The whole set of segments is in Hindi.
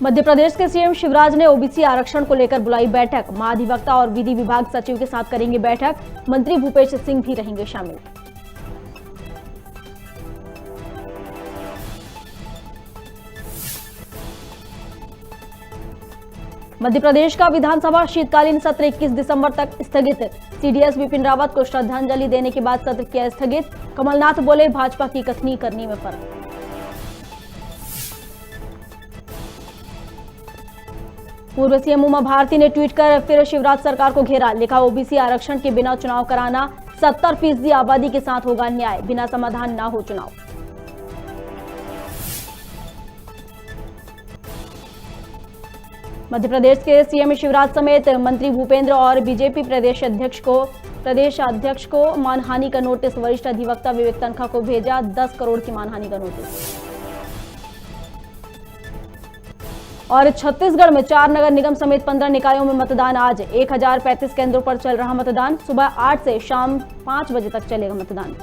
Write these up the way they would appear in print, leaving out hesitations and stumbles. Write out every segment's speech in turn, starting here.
मध्य प्रदेश के सीएम शिवराज ने ओबीसी आरक्षण को लेकर बुलाई बैठक। महाधिवक्ता और विधि विभाग सचिव के साथ करेंगे बैठक। मंत्री भूपेश सिंह भी रहेंगे शामिल। मध्य प्रदेश का विधानसभा शीतकालीन सत्र 21 दिसंबर तक स्थगित। सीडीएस विपिन रावत को श्रद्धांजलि देने के बाद सत्र किया स्थगित। कमलनाथ बोले, भाजपा की कथनी करनी में फर्क। पूर्व सीएम उमा भारती ने ट्वीट कर फिर शिवराज सरकार को घेरा। लिखा, ओबीसी आरक्षण के बिना चुनाव कराना 70% आबादी के साथ होगा न्याय, बिना समाधान ना हो चुनाव। मध्य प्रदेश के सीएम शिवराज समेत मंत्री भूपेंद्र और बीजेपी प्रदेश अध्यक्ष को मानहानि का नोटिस। वरिष्ठ अधिवक्ता विवेक तनखा को भेजा 10 करोड़ की मानहानि का नोटिस। और छत्तीसगढ़ में 4 नगर निगम समेत 15 निकायों में मतदान आज। 1035 केंद्रों पर चल रहा मतदान। सुबह 8 से शाम 5 बजे तक चलेगा मतदान।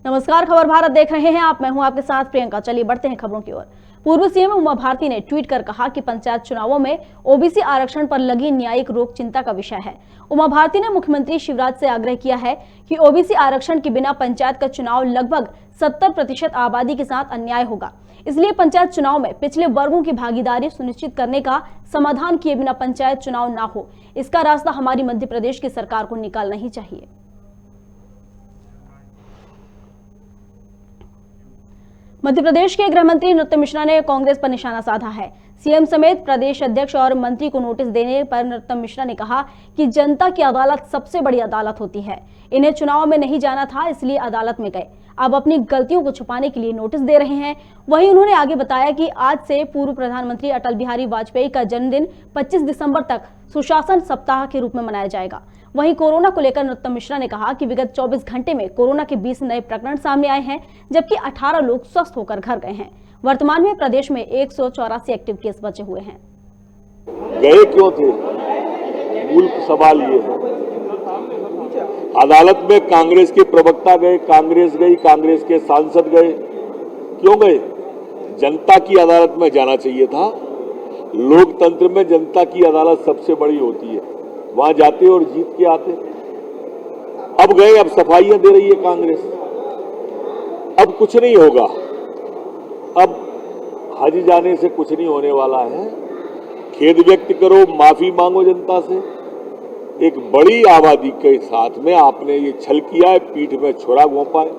नमस्कार, खबर भारत देख रहे हैं आप। मैं हूं आपके साथ प्रियंका। चलिए बढ़ते हैं खबरों की ओर। पूर्व सीएम उमा भारती ने ट्वीट कर कहा कि पंचायत चुनावों में ओबीसी आरक्षण पर लगी न्यायिक रोक चिंता का विषय है। उमा भारती ने मुख्यमंत्री शिवराज से आग्रह किया है कि ओबीसी आरक्षण के बिना पंचायत का चुनाव लगभग 70% आबादी के साथ अन्याय होगा। इसलिए पंचायत चुनाव में पिछले वर्गों की भागीदारी सुनिश्चित करने का समाधान किए बिना पंचायत चुनाव न हो, इसका रास्ता हमारी मध्य प्रदेश की सरकार को निकालना ही चाहिए। मध्य प्रदेश के गृह मंत्री नरोत्तम मिश्रा ने कांग्रेस पर निशाना साधा है। सीएम समेत प्रदेश अध्यक्ष और मंत्री को नोटिस देने पर नरोत्तम मिश्रा ने कहा कि जनता की अदालत सबसे बड़ी अदालत होती है। इन्हें चुनाव में नहीं जाना था, इसलिए अदालत में गए। अब अपनी गलतियों को छुपाने के लिए नोटिस दे रहे हैं। वहीं उन्होंने आगे बताया कि आज से पूर्व प्रधानमंत्री अटल बिहारी वाजपेयी का जन्मदिन 25 दिसंबर तक सुशासन सप्ताह के रूप में मनाया जाएगा। वहीं कोरोना को लेकर नरोत्तम मिश्रा ने कहा कि विगत 24 घंटे में कोरोना के 20 नए प्रकरण सामने आए हैं, जबकि 18 लोग स्वस्थ होकर घर गए हैं। वर्तमान में प्रदेश में 184 एक्टिव केस बचे हुए हैं। गए क्यों थे? मूल सवाल ये है। अदालत में कांग्रेस के प्रवक्ता गए, कांग्रेस गई, कांग्रेस के सांसद गए। क्यों गए? जनता की अदालत में जाना चाहिए था। लोकतंत्र में जनता की अदालत सबसे बड़ी होती है, वहां जाते और जीत के आते। अब गए, अब सफाइयां दे रही है कांग्रेस। अब कुछ नहीं होगा। अब हज जाने से कुछ नहीं होने वाला है। खेद व्यक्त करो, माफी मांगो जनता से। एक बड़ी आबादी के साथ में आपने ये छल किया है, पीठ में छुरा घोंपा है।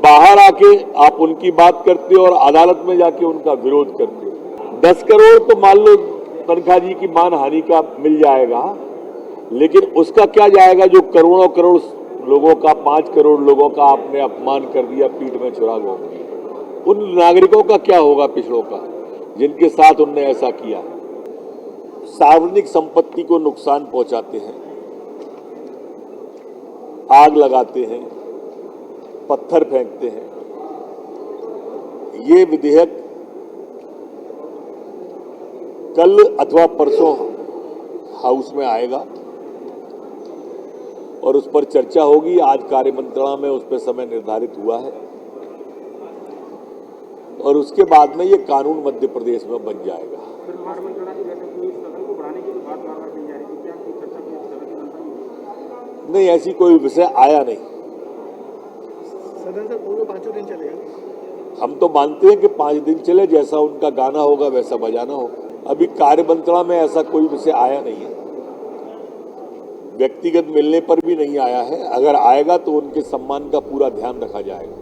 बाहर आके आप उनकी बात करते हो और अदालत में जाके उनका विरोध करते हो। 10 करोड़ तो मान लो तनखा जी की मानहानि का मिल जाएगा, लेकिन उसका क्या जाएगा जो करोड़ों करोड़ लोगों का, 5 करोड़ लोगों का आपने अपमान कर दिया, पीठ में छुरा घोंप दिया। उन नागरिकों का क्या होगा, पिछड़ों का, जिनके साथ उनने ऐसा किया। सार्वजनिक संपत्ति को नुकसान पहुंचाते हैं, आग लगाते हैं, पत्थर फेंकते हैं। ये विधेयक कल अथवा परसों हाउस में आएगा और उस पर चर्चा होगी। आज कार्य मंत्रणा में उस पर समय निर्धारित हुआ है और उसके बाद में ये कानून मध्य प्रदेश में बन जाएगा। नहीं, ऐसी कोई विषय आया नहीं। सदन से पूरे 5 दिन चलेगा। हम तो मानते हैं कि 5 दिन चले, जैसा उनका गाना होगा वैसा बजाना होगा। अभी कार्य मंत्रणा में ऐसा कोई विषय आया नहीं है, व्यक्तिगत मिलने पर भी नहीं आया है। अगर आएगा तो उनके सम्मान का पूरा ध्यान रखा जाएगा।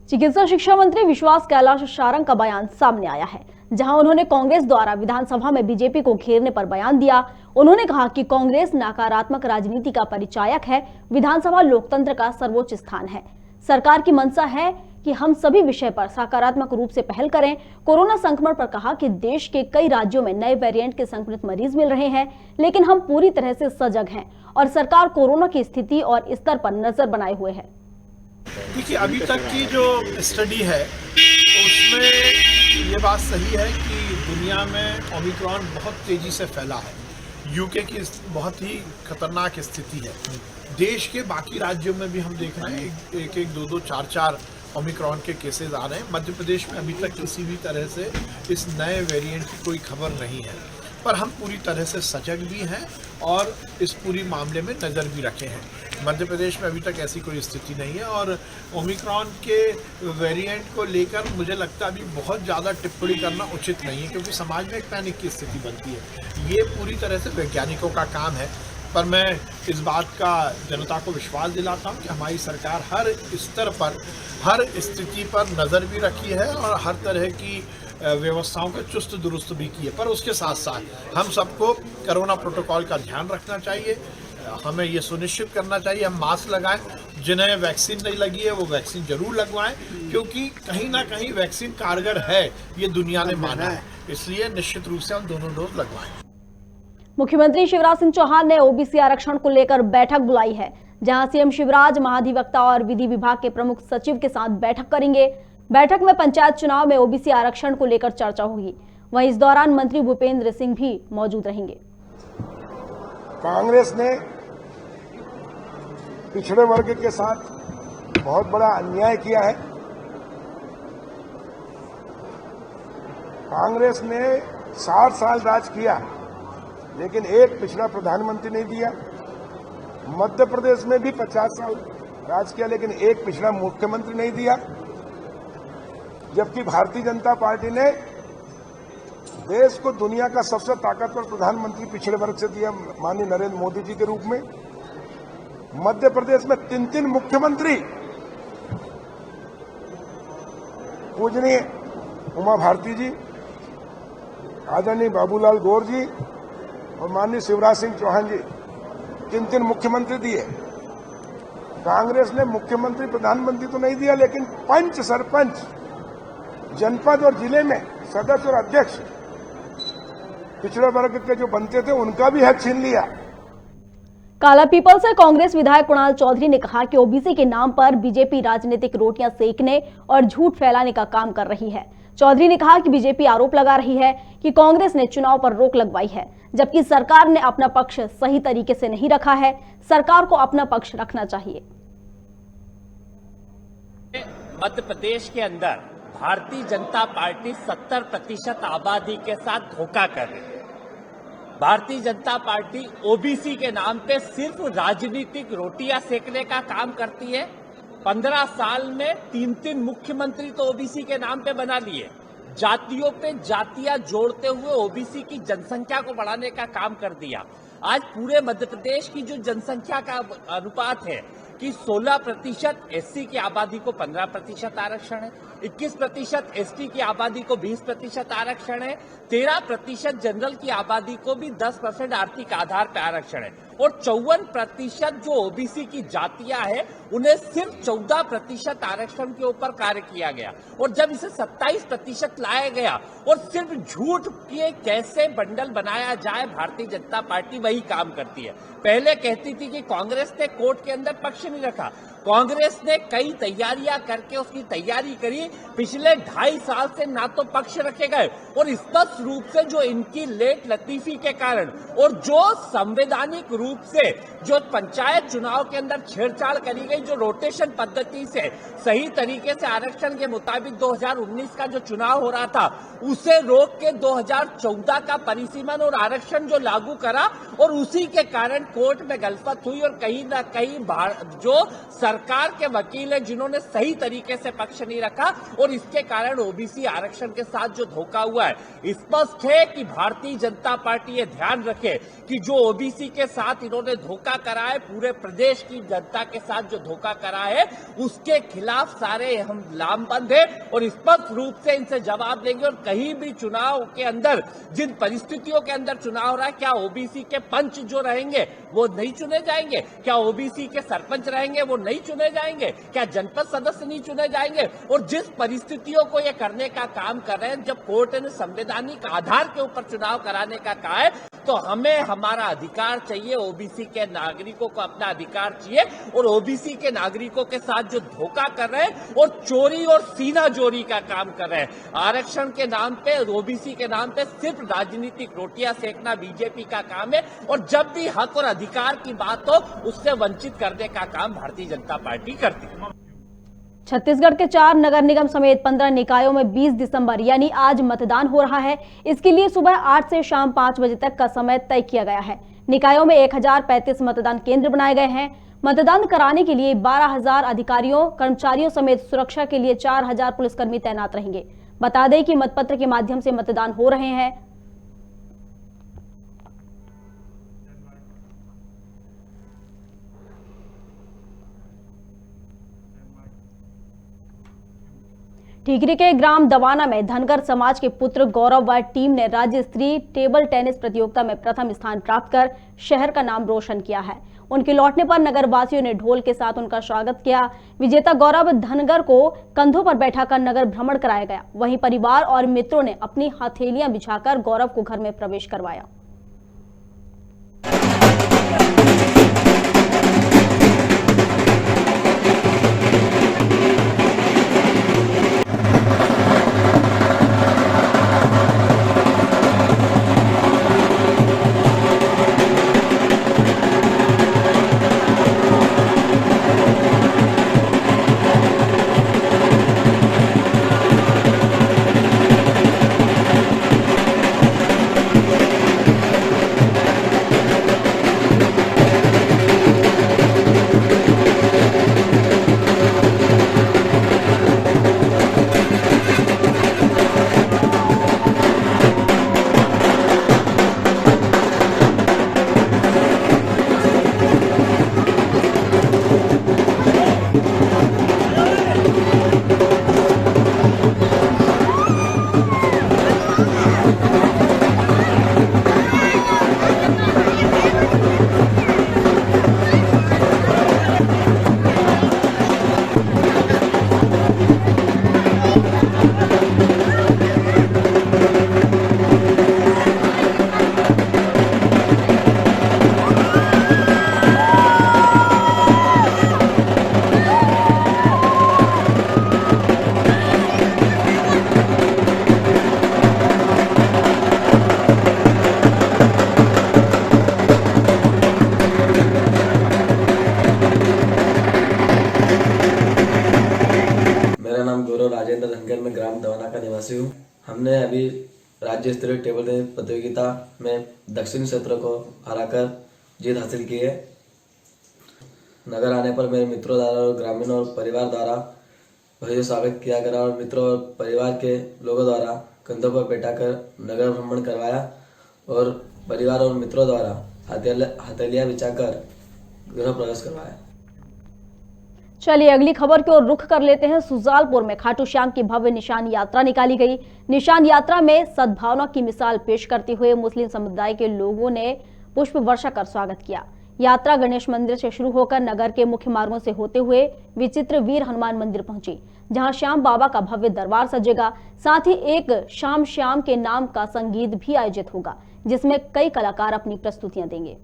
चिकित्सा शिक्षा मंत्री विश्वास कैलाश सारंग का बयान सामने आया है, जहां उन्होंने कांग्रेस द्वारा विधानसभा में बीजेपी को घेरने पर बयान दिया। उन्होंने कहा कि कांग्रेस नकारात्मक राजनीति का परिचायक है। विधानसभा लोकतंत्र का सर्वोच्च स्थान है। सरकार की मंशा है कि हम सभी विषय पर सकारात्मक रूप से पहल करें। कोरोना संक्रमण पर कहा कि देश के कई राज्यों में नए वेरिएंट के संक्रमित मरीज मिल रहे हैं, लेकिन हम पूरी तरह से सजग हैं और सरकार कोरोना की स्थिति और स्तर पर नजर बनाए हुए है। देखिए, अभी तक की जो स्टडी है उसमें ये बात सही है कि दुनिया में ओमिक्रॉन बहुत तेजी से फैला है। यूके की बहुत ही खतरनाक स्थिति है। देश के बाकी राज्यों में भी हम देख रहे हैं एक 2 4 ओमिक्रॉन के केसेस आ रहे हैं। मध्य प्रदेश में अभी तक किसी भी तरह से इस नए वेरिएंट की कोई खबर नहीं है, पर हम पूरी तरह से सजग भी हैं और इस पूरी मामले में नज़र भी रखे हैं। मध्य प्रदेश में अभी तक ऐसी कोई स्थिति नहीं है और ओमिक्रॉन के वेरिएंट को लेकर मुझे लगता है अभी बहुत ज़्यादा टिप्पणी करना उचित नहीं है, क्योंकि समाज में एक पैनिक की स्थिति बनती है। ये पूरी तरह से वैज्ञानिकों का काम है, पर मैं इस बात का जनता को विश्वास दिलाता हूँ कि हमारी सरकार हर स्तर पर, हर स्थिति पर नज़र भी रखी है और हर तरह की व्यवस्थाओं का चुस्त दुरुस्त भी की है। पर उसके साथ साथ हम सबको कोरोना प्रोटोकॉल का ध्यान रखना चाहिए। हमें ये सुनिश्चित करना चाहिए हम मास्क लगाएं, जिन्हें वैक्सीन नहीं लगी है वो वैक्सीन जरूर लगवाएं, क्योंकि कहीं ना कहीं वैक्सीन कारगर है, ये दुनिया ने माना है। इसलिए निश्चित रूप से हम दोनों डोज लगवाएं। मुख्यमंत्री शिवराज सिंह चौहान ने ओबीसी आरक्षण को लेकर बैठक बुलाई है, जहां सीएम शिवराज महाधिवक्ता और विधि विभाग के प्रमुख सचिव के साथ बैठक करेंगे। बैठक में पंचायत चुनाव में ओबीसी आरक्षण को लेकर चर्चा होगी। वहीं इस दौरान मंत्री भूपेंद्र सिंह भी मौजूद रहेंगे। कांग्रेस ने पिछड़े वर्ग के साथ बहुत बड़ा अन्याय किया है। कांग्रेस ने 60 साल राज किया, लेकिन एक पिछड़ा प्रधानमंत्री नहीं दिया। मध्य प्रदेश में भी 50 साल राज किया, लेकिन एक पिछड़ा मुख्यमंत्री नहीं दिया। जबकि भारतीय जनता पार्टी ने देश को दुनिया का सबसे ताकतवर प्रधानमंत्री पिछड़े वर्ग से दिया, माननीय नरेंद्र मोदी जी के रूप में। मध्य प्रदेश में 3 मुख्यमंत्री, पूजनीय उमा भारती जी, आदरणीय बाबूलाल गौर जी और माननीय शिवराज सिंह चौहान जी, 3 मुख्यमंत्री दिए। कांग्रेस ने मुख्यमंत्री प्रधानमंत्री तो नहीं दिया, लेकिन पंच, सरपंच, जनपद और जिले में सदस्य और अध्यक्ष पिछड़े वर्ग के जो बनते थे उनका भी हक छीन लिया। कालापीपल से कांग्रेस विधायक कुणाल चौधरी ने कहा कि ओबीसी के नाम पर बीजेपी राजनीतिक रोटियां सेकने और झूठ फैलाने का काम कर रही है। चौधरी ने कहा कि बीजेपी आरोप लगा रही है कि कांग्रेस ने चुनाव पर रोक लगवाई है, जबकि सरकार ने अपना पक्ष सही तरीके से नहीं रखा है। सरकार को अपना पक्ष रखना चाहिए। मध्य प्रदेश के अंदर भारतीय जनता पार्टी 70% आबादी के साथ धोखा कर रही है। भारतीय जनता पार्टी ओबीसी के नाम पे सिर्फ राजनीतिक रोटियां सेकने का काम करती है। 15 साल में 3 मुख्यमंत्री तो ओबीसी के नाम पे बना लिए। जातियों पे जातियां जोड़ते हुए ओबीसी की जनसंख्या को बढ़ाने का काम कर दिया। आज पूरे मध्य प्रदेश की जो जनसंख्या का अनुपात है कि 16% एससी की आबादी को 15% आरक्षण है, 21% एसटी की आबादी को 20% आरक्षण है, 13% जनरल की आबादी को भी 10% आर्थिक आधार पर आरक्षण है और 54% जो ओबीसी की जातियां हैं उन्हें सिर्फ 14% आरक्षण के ऊपर कार्य किया गया। और जब इसे 27% लाया गया और सिर्फ झूठ के कैसे बंडल बनाया जाए, भारतीय जनता पार्टी वही काम करती है। पहले कहती थी कि कांग्रेस ने कोर्ट के अंदर पक्ष नहीं रखा। कांग्रेस ने कई तैयारियां करके उसकी तैयारी करी। पिछले 2.5 साल से ना तो पक्ष रखे गए और स्पष्ट रूप से जो इनकी लेट लतीफी के कारण और जो संवैधानिक रूप से जो पंचायत चुनाव के अंदर छेड़छाड़ करी गई, जो रोटेशन पद्धति से सही तरीके से आरक्षण के मुताबिक 2019 का जो चुनाव हो रहा था उसे रोक के 2014 का परिसीमन और आरक्षण जो लागू करा और उसी के कारण कोर्ट में गलफत हुई और कहीं ना कहीं जो सरकार के वकील हैं जिन्होंने सही तरीके से पक्ष नहीं रखा और इसके कारण ओबीसी आरक्षण के साथ जो धोखा हुआ है। स्पष्ट है कि भारतीय जनता पार्टी ये ध्यान रखे कि जो ओबीसी के साथ इन्होंने धोखा करा है, पूरे प्रदेश की जनता के साथ जो धोखा करा है उसके खिलाफ सारे हम लामबंद है और स्पष्ट रूप से इनसे जवाब देंगे। और कहीं भी चुनाव के अंदर जिन परिस्थितियों के अंदर चुनाव हो रहा है, क्या ओबीसी के पंच जो रहेंगे वो नहीं चुने जाएंगे? क्या ओबीसी के सरपंच रहेंगे वो नहीं चुने जाएंगे? क्या जनपद सदस्य नहीं चुने जाएंगे? और जिस परिस्थितियों को ये करने का काम कर रहे हैं, जब कोर्ट ने संवैधानिक आधार के ऊपर चुनाव कराने का कहा है तो हमें हमारा अधिकार चाहिए। ओबीसी के नागरिकों को अपना अधिकार चाहिए और ओबीसी के नागरिकों के साथ जो धोखा कर रहे हैं और चोरी और सीना जोरी का काम कर रहे हैं, आरक्षण के नाम पे, ओबीसी के नाम पे सिर्फ राजनीतिक रोटियां सेकना बीजेपी का काम है। और जब भी हक और अधिकार की बात हो उससे वंचित करने का काम भारतीय जनता पार्टी करती है। छत्तीसगढ़ के 4 नगर निगम समेत 15 निकायों में 20 दिसंबर यानी आज मतदान हो रहा है। इसके लिए सुबह 8 से शाम 5 बजे तक का समय तय किया गया है। निकायों में 1035 मतदान केंद्र बनाए गए हैं। मतदान कराने के लिए 12,000 अधिकारियों कर्मचारियों समेत सुरक्षा के लिए 4,000 पुलिसकर्मी तैनात रहेंगे। बता दें कि मतपत्र के माध्यम से मतदान हो रहे हैं। टिकरी के ग्राम दवाना में धनगर समाज के पुत्र गौरव व टीम ने राज्य स्तरीय टेबल टेनिस प्रतियोगिता में प्रथम स्थान प्राप्त कर शहर का नाम रोशन किया है। उनके लौटने पर नगर वासियों ने ढोल के साथ उनका स्वागत किया। विजेता गौरव धनगर को कंधों पर बैठाकर नगर भ्रमण कराया गया। वहीं परिवार और मित्रों ने अपनी हथेलियां बिछाकर गौरव को घर में प्रवेश करवाया। राजेंद्र धनगर में ग्राम दवाना का निवासी हूँ। हमने अभी राज्य स्तरीय टेबल टेनिस प्रतियोगिता में दक्षिण क्षेत्र को हराकर जीत हासिल की है। नगर आने पर मेरे मित्रों द्वारा और ग्रामीण और परिवार द्वारा भव्य स्वागत किया गया और मित्रों और परिवार के लोगों द्वारा कंधों पर बैठाकर नगर भ्रमण करवाया और परिवार और मित्रों द्वारा हथेलियां बिछाकर गृह प्रवेश करवाया। चलिए अगली खबर की ओर रुख कर लेते हैं। सुजालपुर में खाटू श्याम की भव्य निशान यात्रा निकाली गई। निशान यात्रा में सद्भावना की मिसाल पेश करते हुए मुस्लिम समुदाय के लोगों ने पुष्प वर्षा कर स्वागत किया। यात्रा गणेश मंदिर से शुरू होकर नगर के मुख्य मार्गों से होते हुए विचित्र वीर हनुमान मंदिर पहुंची, जहां श्याम बाबा का भव्य दरबार सजेगा। साथ ही एक शाम श्याम के नाम का संगीत भी आयोजित होगा, जिसमें कई कलाकार अपनी प्रस्तुतियां देंगे।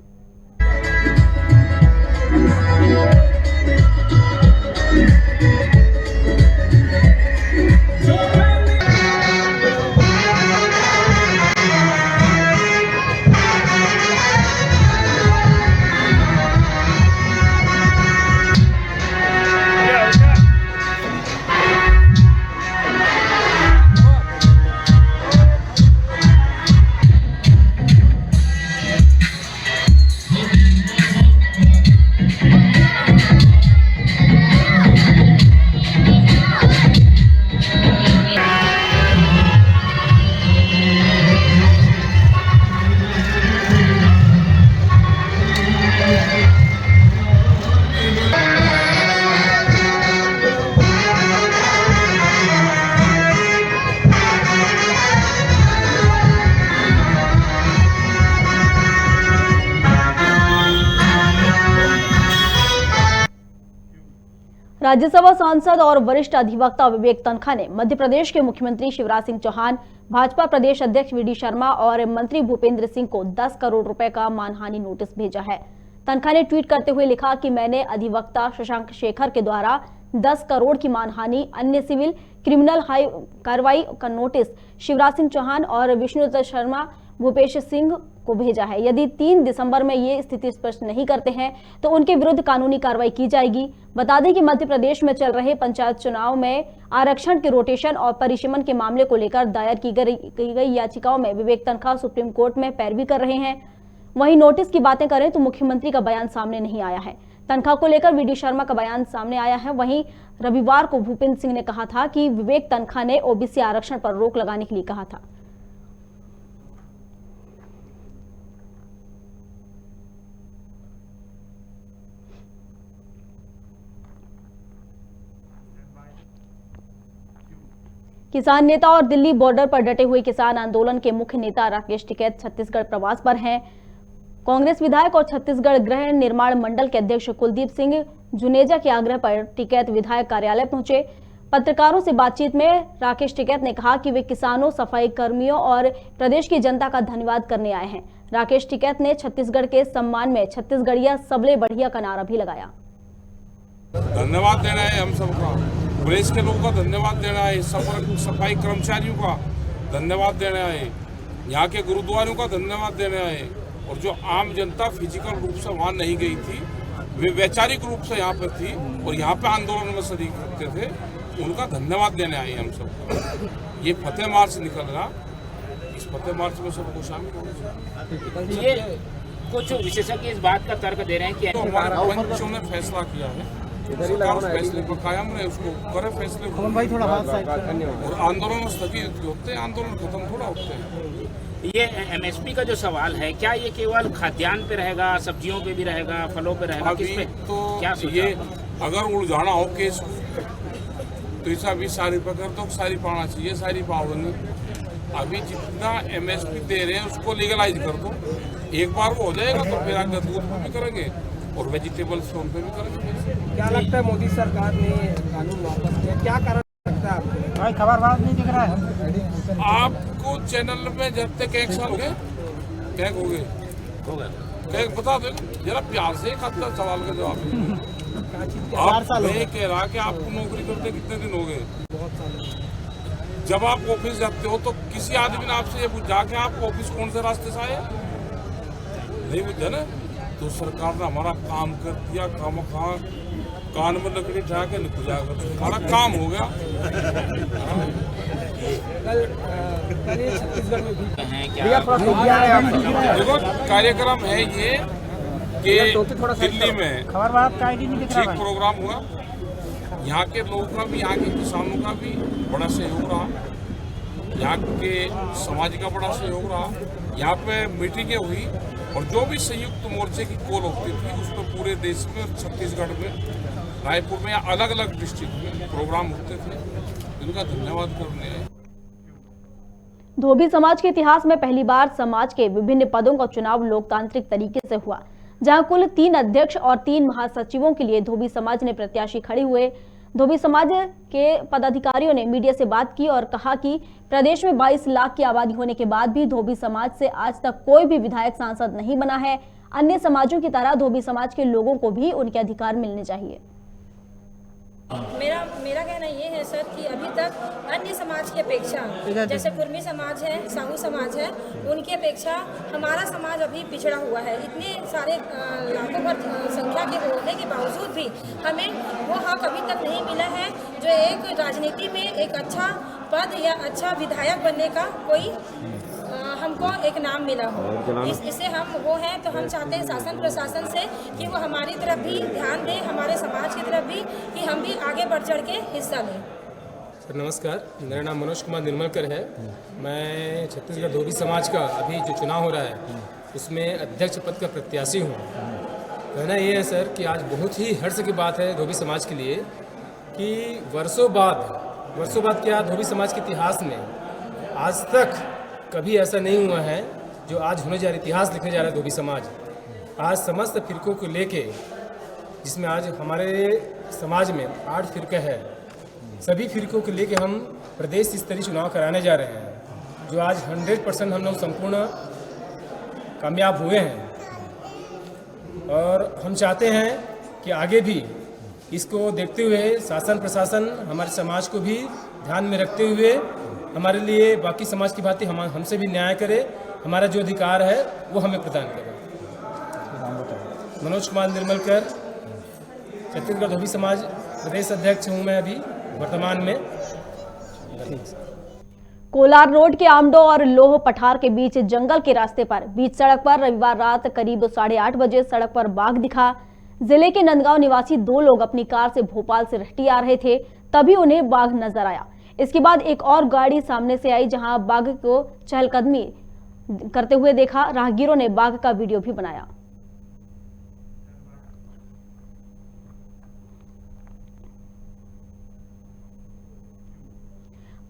राज्यसभा सांसद और वरिष्ठ अधिवक्ता विवेक तनखा ने मध्य प्रदेश के मुख्यमंत्री शिवराज सिंह चौहान, भाजपा प्रदेश अध्यक्ष वी डी शर्मा और मंत्री भूपेंद्र सिंह को 10 करोड़ रुपए का मानहानि नोटिस भेजा है। तनखा ने ट्वीट करते हुए लिखा कि मैंने अधिवक्ता शशांक शेखर के द्वारा 10 करोड़ की मानहानि, अन्य सिविल क्रिमिनल कार्रवाई का नोटिस शिवराज सिंह चौहान और विष्णुदत्त शर्मा, भूपेश सिंह को भेजा है। यदि 3 दिसंबर में ये स्थिति स्पष्ट नहीं करते हैं तो उनके विरुद्ध कानूनी कार्रवाई की जाएगी। बता दें कि मध्य प्रदेश में चल रहे पंचायत चुनाव में आरक्षण के रोटेशन और परिसीमन के मामले को लेकर दायर की गई याचिकाओं में विवेक तनखा सुप्रीम कोर्ट में पैरवी कर रहे हैं। वहीं नोटिस की बातें करें तो मुख्यमंत्री का बयान सामने नहीं आया है। तनख्वाह को लेकर वीडी शर्मा का बयान सामने आया है। वहीं रविवार को भूपेंद्र सिंह ने कहा था कि विवेक तनखा ने ओबीसी आरक्षण पर रोक लगाने के लिए कहा था। किसान नेता और दिल्ली बॉर्डर पर डटे हुए किसान आंदोलन के मुख्य नेता राकेश टिकैत छत्तीसगढ़ प्रवास पर हैं। कांग्रेस विधायक और छत्तीसगढ़ गृह निर्माण मंडल के अध्यक्ष कुलदीप सिंह जुनेजा के आग्रह पर टिकैत विधायक कार्यालय पहुंचे। पत्रकारों से बातचीत में राकेश टिकैत ने कहा कि वे किसानों, सफाई कर्मियों और प्रदेश की जनता का धन्यवाद करने आए हैं। राकेश टिकैत ने छत्तीसगढ़ के सम्मान में छत्तीसगढ़िया सबले बढ़िया का नारा भी लगाया। धन्यवाद देना है हम सबका, पुलिस के लोगों का धन्यवाद देना है, सफाई कर्मचारियों का धन्यवाद देना है, यहाँ के गुरुद्वारों का धन्यवाद देना है। और जो आम जनता फिजिकल रूप से वहाँ नहीं गई थी, वे वैचारिक रूप से यहाँ पर थी और यहाँ पे आंदोलन में शरीक करते थे, उनका धन्यवाद देने आए हम सब। ये फतेह मार्च निकल रहा, इस फतेह मार्च में सबको शामिल होना। ये कुछ विशेषज्ञ इस बात का तर्क दे रहे हैं कि तो हमारे पंचों ने फैसला किया है, सरकार फैसले पर कायम रहे, उसको करे फैसले और आंदोलन स्थगित होते हैं, आंदोलन खत्म थोड़ा होते हैं। ये एमएसपी का जो सवाल है, क्या ये केवल खाद्यान्न पे रहेगा, सब्जियों पे भी रहेगा, फलों पे रहेगा? अभी किस पे? तो क्या ये अगर उलझाना हो केस तो ऐसा 20 रुपये कर दो, सारी पाना चाहिए, सारी पाओ नहीं। अभी जितना एमएसपी दे रहे हैं उसको लीगलाइज कर दो, एक बार वो हो जाएगा तो फिर आगे दूध पे भी करेंगे और वेजिटेबल्स पे भी करेंगे। क्या लगता है मोदी सरकार ने कानून वापस किया, क्या कारण लगता है आपको? भाई खबरबाज नहीं दिख रहा है आपको चैनल में जब तक 1 साल हो गए, क्या हो गए बता दो जरा प्यार से खाता सवाल का जवाब। आप नहीं कह रहा कि आपको नौकरी करते कितने दिन हो गए? जब आप ऑफिस जाते हो तो किसी आदमी ने आपसे ये पूछा कि आप ऑफिस कौन से रास्ते से आए? नहीं पूछा ना। तो सरकार ने हमारा काम कर दिया, काम कान में लकड़ी उठा के निकल जाएगा, हमारा काम हो गया। छत्तीसगढ़ में भी देखो कार्यक्रम है ये कि दिल्ली में ठीक प्रोग्राम हुआ, यहाँ के लोगों का भी, यहाँ के किसानों का भी बड़ा सहयोग रहा, यहाँ के समाज का बड़ा सहयोग रहा। यहाँ पे मीटिंगें हुई और जो भी संयुक्त मोर्चे की कॉल होती थी उसमें पूरे देश में और छत्तीसगढ़ में, रायपुर में या अलग अलग डिस्ट्रिक्ट में प्रोग्राम होते थे। इनका धन्यवाद करने आए। धोबी समाज के इतिहास में पहली बार समाज के विभिन्न पदों का चुनाव लोकतांत्रिक तरीके से हुआ, जहां कुल 3 अध्यक्ष और 3 महासचिवों के लिए धोबी समाज ने प्रत्याशी खड़े हुए। धोबी समाज के पदाधिकारियों ने मीडिया से बात की और कहा कि प्रदेश में 22 लाख की आबादी होने के बाद भी धोबी समाज से आज तक कोई भी विधायक सांसद नहीं बना है। अन्य समाजों की तरह धोबी समाज के लोगों को भी उनके अधिकार मिलने चाहिए। मेरा कहना ये है सर कि अभी तक अन्य समाज की अपेक्षा, जैसे कुर्मी समाज है, साहू समाज है, उनकी अपेक्षा हमारा समाज अभी पिछड़ा हुआ है। इतने सारे लाखों पर संख्या के होने के बावजूद भी हमें वो हक अभी तक नहीं मिला है जो एक राजनीति में एक अच्छा पद या अच्छा विधायक बनने का कोई हमको एक नाम मिला हो। इससे हम वो हैं तो हम चाहते हैं शासन प्रशासन से कि वो हमारी तरफ भी ध्यान दें, हमारे समाज की तरफ भी, कि हम भी आगे बढ़ चढ़ के हिस्सा लें। सर नमस्कार, मेरा नाम मनोज कुमार निर्मलकर है। मैं छत्तीसगढ़ धोबी समाज का अभी जो चुनाव हो रहा है उसमें अध्यक्ष पद का प्रत्याशी हूँ। कहना ये है सर कि आज बहुत ही हर्ष की बात है धोबी समाज के लिए कि वर्षों बाद क्या धोबी समाज के इतिहास में आज तक कभी ऐसा नहीं हुआ है जो आज होने जा रहा, इतिहास लिखने जा रहा है धोबी समाज। आज समस्त फिरकों को लेके, जिसमें आज हमारे समाज में 8 फिरका है, सभी फिरकों को लेके हम प्रदेश स्तरीय चुनाव कराने जा रहे हैं, जो आज 100% हम लोग संपूर्ण कामयाब हुए हैं। और हम चाहते हैं कि आगे भी इसको देखते हुए शासन प्रशासन हमारे समाज को भी ध्यान में रखते हुए हमारे लिए बाकी समाज की भांति हमसे भी न्याय करे हमारा जो अधिकार है वो हमें प्रदान करें। मनोज कुमार निर्मलकर, छत्तीसगढ़ धोबी समाज प्रदेश अध्यक्ष हूँ मैं अभी वर्तमान में। कोलार रोड के आमडो और लोह पठार के बीच जंगल के रास्ते पर बीच सड़क पर रविवार रात करीब 8:30 बजे सड़क पर बाघ दिखा। जिले के नंदगांव निवासी 2 लोग अपनी कार से भोपाल से रहटी आ रहे थे, तभी उन्हें बाघ नजर आया। इसके बाद एक और गाड़ी सामने से आई, जहां बाघ को चहलकदमी करते हुए देखा। राहगीरों ने बाघ का वीडियो भी बनाया।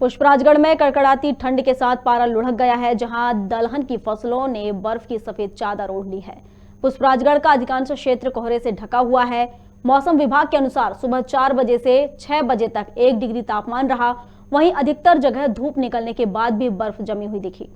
पुष्पराजगढ़ में कड़कड़ाती ठंड के साथ पारा लुढ़क गया है, जहां दलहन की फसलों ने बर्फ की सफेद चादर ओढ़ ली है। पुष्पराजगढ़ का अधिकांश क्षेत्र कोहरे से ढका हुआ है। मौसम विभाग के अनुसार सुबह 4 बजे से 6 बजे तक 1 डिग्री तापमान रहा। वहीं अधिकतर जगह धूप निकलने के बाद भी बर्फ जमी हुई दिखी।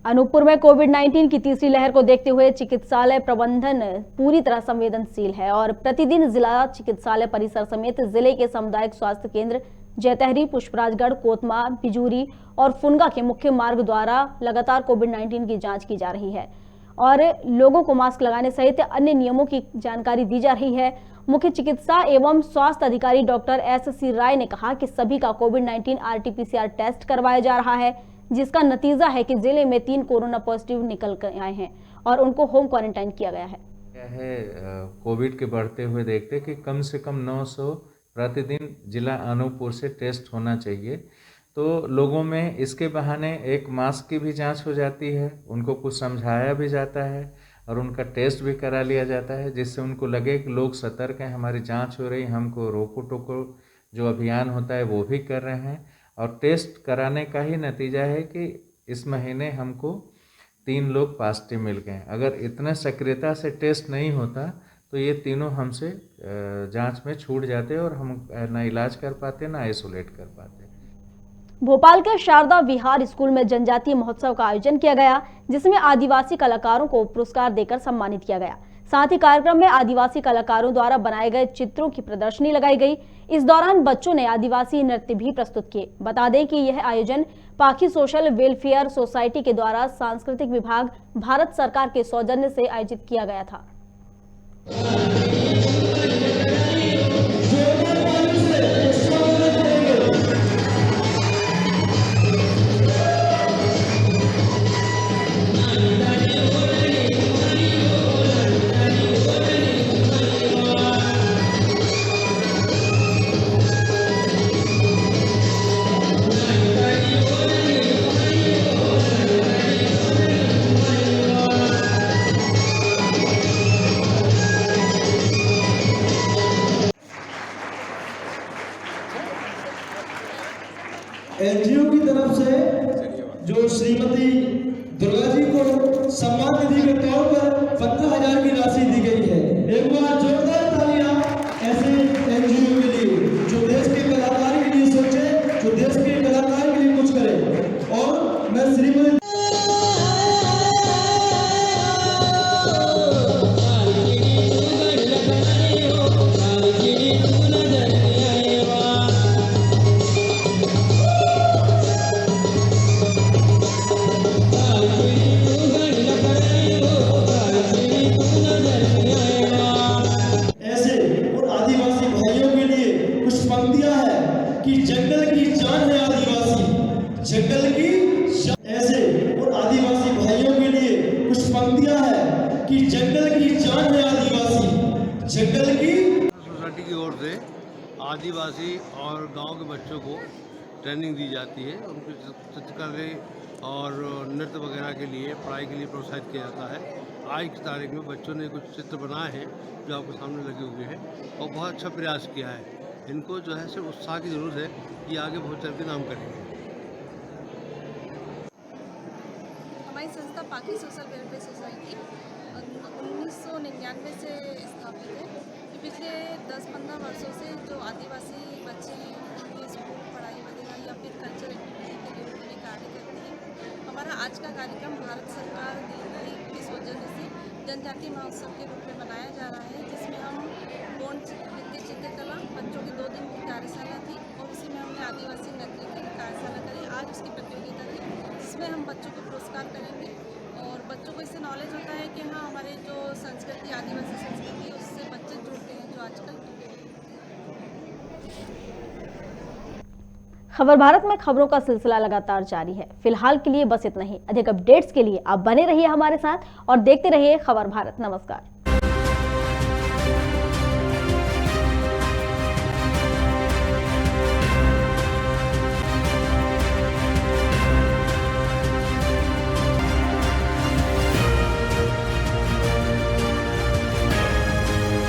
अनूपपुर में कोविड-19 की तीसरी लहर को देखते हुए चिकित्सालय प्रबंधन पूरी तरह संवेदनशील है और प्रतिदिन जिला चिकित्सालय परिसर समेत जिले के सामुदायिक स्वास्थ्य केंद्र जैतहरी, पुष्पराजगढ़, कोतमा, बिजूरी और फुनगा के मुख्य मार्ग द्वारा लगातार कोविड-19 की जांच की जा रही है और लोगों को मास्क लगाने सहित अन्य नियमों की जानकारी दी जा रही है। मुख्य चिकित्सा एवं स्वास्थ्य अधिकारी डॉक्टर SC राय ने कहा कि सभी का कोविड-19 RT-PCR टेस्ट करवाया जा रहा है, जिसका नतीजा है कि जिले में 3 कोरोना पॉजिटिव निकल कर आए हैं और उनको होम क्वारंटाइन किया गया है। क्या है, कोविड के बढ़ते हुए देखते कि कम से कम 900 प्रतिदिन जिला अनूपपुर से टेस्ट होना चाहिए। तो लोगों में इसके बहाने एक मास्क की भी जांच हो जाती है, उनको कुछ समझाया भी जाता है और उनका टेस्ट भी करा लिया जाता है, जिससे उनको लगे कि लोग सतर्क हैं, हमारी जांच हो रही, हमको रोको टोको जो अभियान होता है वो भी कर रहे हैं। और टेस्ट कराने का ही नतीजा है कि इस महीने हमको 3 लोग पॉजिटिव मिल गए। अगर इतना सक्रियता से टेस्ट नहीं होता तो ये तीनों हमसे जांच में छूट जाते और हम ना इलाज कर पाते ना आइसोलेट कर पाते। भोपाल के शारदा विहार स्कूल में जनजातीय महोत्सव का आयोजन किया गया, जिसमें आदिवासी कलाकारों को पुरस्कार देकर सम्मानित किया गया। साथ ही कार्यक्रम में आदिवासी कलाकारों द्वारा बनाए गए चित्रों की प्रदर्शनी लगाई गई। इस दौरान बच्चों ने आदिवासी नृत्य भी प्रस्तुत किए। बता दें कि यह आयोजन पाखी सोशल वेलफेयर सोसाइटी के द्वारा सांस्कृतिक विभाग भारत सरकार के सौजन्य से आयोजित किया गया था। एनजीओ की तरफ से जो श्रीमती दुर्गा जी को सम्मान निधि के तौर पर 15,000 की राशि दी गई है। एक बार जोरदार तालियां ऐसे एनजीओ के लिए जो देश के कलाकार के लिए सोचे, जो देश के कलाकार के लिए कुछ करे। और मैं श्रीमती आदिवासी और गांव के बच्चों को ट्रेनिंग दी जाती है। उनको चित्रकला और नृत्य वगैरह के लिए पढ़ाई के लिए प्रोत्साहित किया जाता है। आज की तारीख में बच्चों ने कुछ चित्र बनाए हैं जो आपके सामने लगे हुए हैं और बहुत अच्छा प्रयास किया है। इनको जो है सिर्फ उत्साह की ज़रूरत है, ये आगे बहुत चल के नाम करेंगे। हमारी संस्था पाखी सोशल वेलफेयर सोसाइटी 1999 से स्थापित है। पिछले 10-15 वर्षों से जो आदिवासी बच्चे हैं उनके स्कूल पढ़ाई वगैरह या फिर कल्चर एक्टिविटी के लिए उन्होंने कार्य करती है। हमारा आज का कार्यक्रम भारत सरकार के सौजन्य से जनजातीय महोत्सव के रूप में मनाया जा रहा है, जिसमें हम गोंड नृत्य नृत्य कला बच्चों की 2 दिन की कार्यशाला थी और उसी में हमने आदिवासी नृत्य की कार्यशाला करी। आज उसकी प्रतियोगिता थी जिसमें हम बच्चों को पुरस्कार करेंगे और बच्चों को इससे नॉलेज होता है कि हाँ हमारे जो संस्कृति आदिवासी संस्कृति उससे बच्चे जुड़ते हैं जो आजकल। खबर भारत में खबरों का सिलसिला लगातार जारी है। फिलहाल के लिए बस इतना ही। अधिक अपडेट्स के लिए आप बने रहिए हमारे साथ और देखते रहिए खबर भारत। नमस्कार।